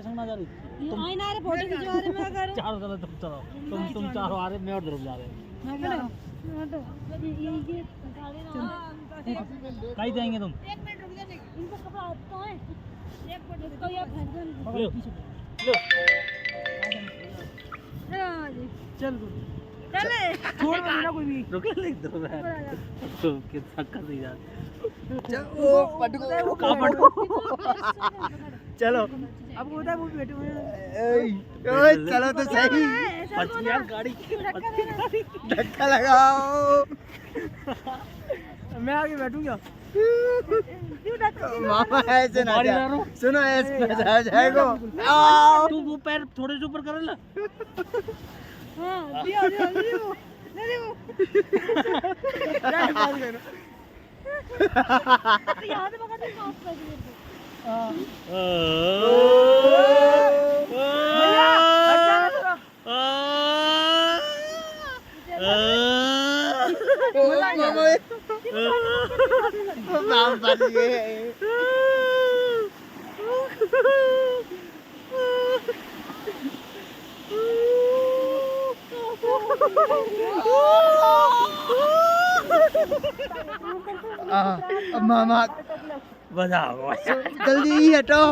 संग ना जा रही तुम आई ना रे फोटो खिंचवा रहे मैं कर चारों चलो तुम चारों आ रहे मैं और ध्रुव जा रहे हैं मैं कर ये गाड़ी ना कहीं जाएंगे तुम 1 मिनट रुक जा इनको कपड़ा आता है 1 मिनट तो ये फैशन लो चल चले छोड़ दो ना कोई भी रुक ले ध्रुव है तो कितना कर दी जा ओ पटको का पटको चलो अब वो वो बैठे हुए ओए चलो तो सही पछी यार गाड़ी धक्का लगाओ मैं आगे बैठूंगा मामा ऐसे ना गाड़ी जा ला रहा हूं। सुनो ऐसे पे जा जाएगा आओ तू वो पैर थोड़े से ऊपर कर ले हां दिया दिया दिया नहीं वो याद पकड़ के पास कर दिए भैया नाम बच गए अब मामा बजाओ जल्दी हटो